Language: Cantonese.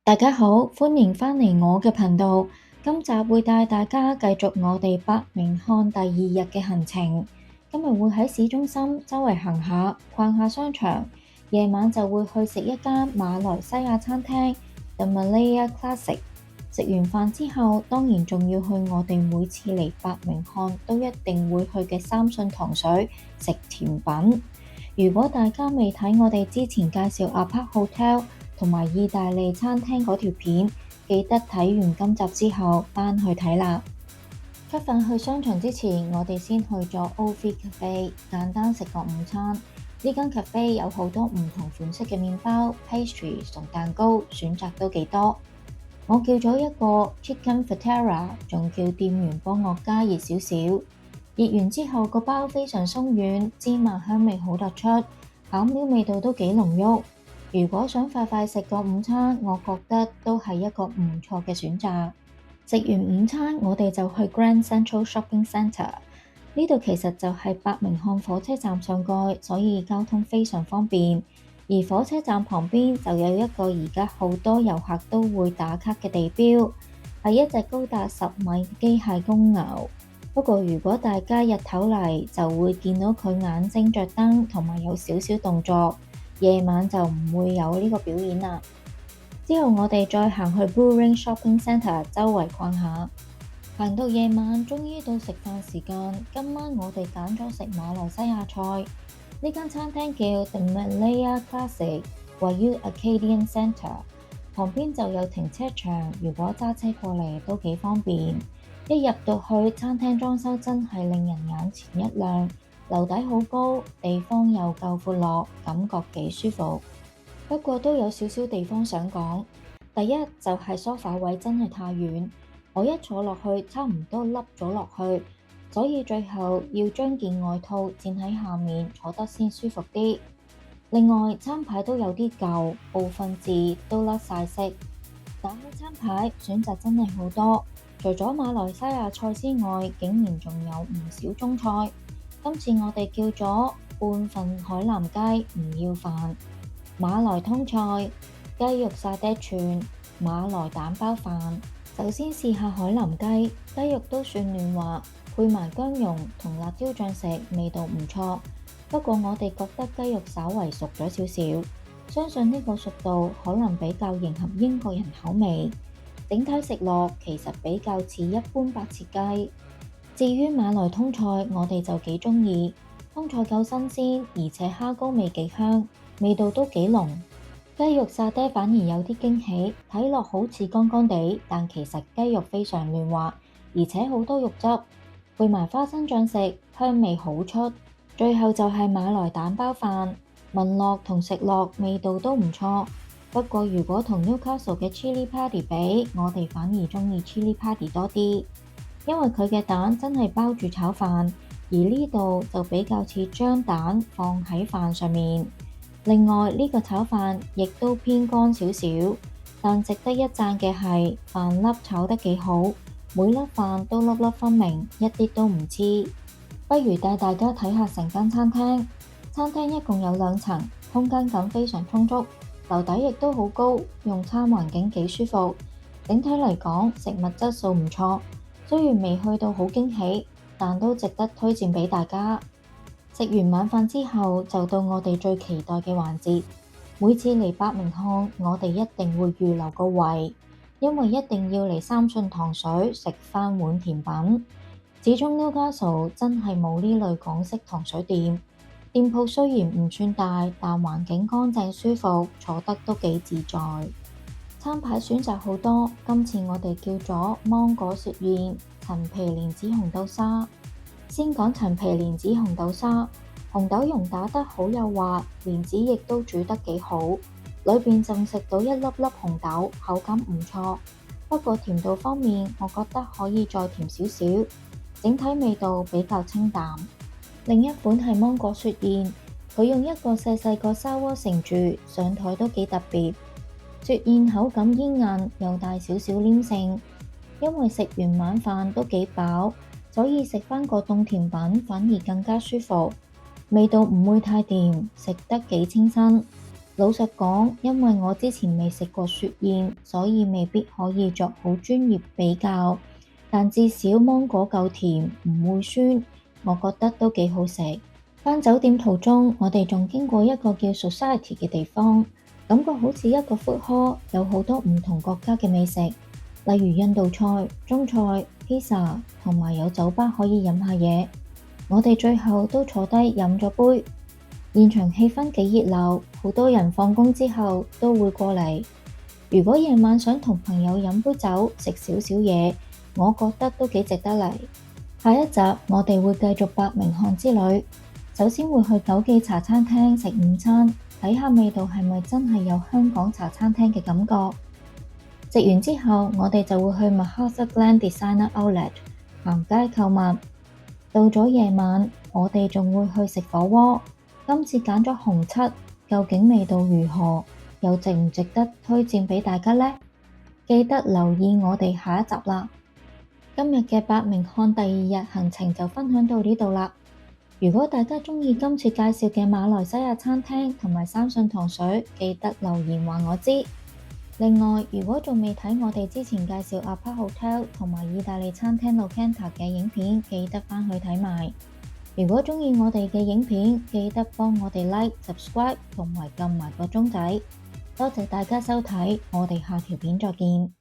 大家好，歡迎返嚟我嘅頻道。今集會帶大家繼續我哋伯明翰第二日嘅行程。今日會喺市中心周圍行下，逛下商場。夜晚就會去食一間馬來西亞餐廳 The Malaya Classic。食完飯之後，當然仲要去我哋每次嚟伯明翰都一定會去嘅三信糖水食甜品。如果大家未睇我哋之前介紹 Apart Hotel同埋意大利餐廳嗰條片，記得睇完今集之後返去睇啦。出發去商場之前，我哋先去咗 Ovi Cafe， 簡單食個午餐。呢間 cafe 有好多唔同款式嘅麵包、pastry 同蛋糕，選擇都幾多。我叫咗一個 Chicken Frittata， 仲叫店員幫我加熱少少。熱完之後，個包非常鬆軟，芝麻香味好突出，餡料味道都幾濃郁。如果想快快食個午餐，我覺得都係一個唔錯嘅選擇。食完午餐，我哋就去 Grand Central Shopping Centre。呢度其實就係伯明翰火車站上蓋，所以交通非常方便。而火車站旁邊就有一個而家好多遊客都會打卡嘅地標，係一隻高達10米嘅機械公牛。不過如果大家日頭嚟，就會見到佢眼睛着燈同埋有少少動作。夜晚就唔會有呢個表演啦。之後我哋再行去 Bullring Shopping Centre 周圍逛下。行到夜晚，終於到食飯時間。今晚我哋揀咗食馬來西亞菜。呢間餐廳叫 The Malaya Classic， 位於 Arcadian Centre， 旁邊就有停車場，如果揸車過嚟都幾方便。一入到去，餐廳裝修真係令人眼前一亮。樓底好高，地方又夠闊落，感覺幾舒服。不過都有少少地方想講。第一就係梳化位真係太遠，我一坐落去差唔多凹咗落去，所以最後要將件外套墊喺下面坐得先舒服啲。另外餐牌都有啲舊，部分字都甩晒色。打開餐牌，選擇真係好多，除咗馬來西亞菜之外，竟然仲有唔少中菜。今次我哋叫咗半份海南雞，唔要飯。馬來通菜、雞肉沙爹串、馬來蛋包飯。首先試下海南雞，雞肉都算嫩滑，配埋薑蓉同辣椒醬食，味道唔錯。不過我哋覺得雞肉稍為熟咗少少，相信呢個熟度可能比較迎合英國人口味。整體食落其實比較似一般白切雞。至於馬來通菜，我哋就幾鍾意。通菜夠新鮮，而且蝦膏味幾香，味道都幾濃。雞肉沙爹反而有啲驚喜，睇落好似乾乾地，但其實雞肉非常嫩滑，而且好多肉汁，配埋花生醬食，香味好出。最後就係馬來蛋包飯，聞落同食落味道都唔錯。不過如果同 Newcastle 嘅 Chili Padi 比，我哋反而鍾意 Chili Padi 多啲。因為佢嘅蛋真係包住炒飯，而呢度就比較似將蛋放喺飯上面。另外呢個炒飯亦都偏乾少少，但值得一讚嘅係飯粒炒得幾好，每粒飯都粒粒分明，一啲都唔黐。不如帶大家睇下成間餐廳。餐廳一共有2層，空間感非常充足，樓底亦都好高，用餐環境幾舒服。整體嚟講，食物質素唔錯。雖然未去到好驚喜，但都值得推薦俾大家。食完晚飯之後，就到我哋最期待嘅環節。每次嚟伯明翰，我哋一定會預留個位，因為一定要嚟三信糖水食返碗甜品。始終 Newcastle 真係冇呢類港式糖水店。店鋪雖然唔算大，但環境乾淨舒服，坐得都幾自在。餐牌選擇好多，今次我哋叫咗芒果雪燕、陳皮蓮子紅豆沙。先講陳皮蓮子紅豆沙，紅豆蓉打得好幼滑，蓮子亦都煮得幾好，裏邊仲食到一粒粒紅豆，口感唔錯。不過甜度方面，我覺得可以再甜少少，整體味道比較清淡。另一款係芒果雪燕，佢用一個細細個砂鍋盛住，上台都幾特別。雪燕口感煙韌，又帶少少黏性，因為食完晚飯都幾飽，所以食返個凍甜品反而更加舒服。味道唔會太甜，食得幾清新。老實講，因為我之前未食過雪燕，所以未必可以作好專業比較。但至少芒果夠甜，唔會酸，我覺得都幾好食。返酒店途中，我哋仲經過一個叫 Society 嘅地方，感覺好似一個 food hall，有好多唔同國家嘅美食，例如印度菜、中菜、披薩，同埋有酒吧可以飲下嘢。我哋最後都坐低飲咗杯。現場氣氛幾熱鬧，好多人放工之後都會過嚟。如果夜晚想同朋友飲杯酒，食少少嘢，我覺得都幾值得嚟。下一集我哋會繼續伯明翰之旅，首先會去九記茶餐廳食午餐，睇下味道係咪真係有香港茶餐廳嘅感覺。食完之後，我哋就會去 Mahathir Glen Designer Outlet 行街購物。到咗夜晚，我哋仲會去食火鍋。今次揀咗紅七，究竟味道如何？又值唔值得推薦畀大家呢？記得留意我哋下一集啦！今日嘅伯明翰第二日行程就分享到呢度啦。如果大家鍾意今次介紹嘅馬來西亞餐廳同埋三信糖水，記得留言話我知。另外，如果仲未睇我哋之前介紹 Apart Hotel 同埋意大利餐廳 Nokanta 嘅影片，記得返去睇埋。如果鍾意我哋嘅影片，記得幫我哋 Like、Subscribe 同埋撳埋個鐘仔。多謝大家收睇，我哋下條片再見。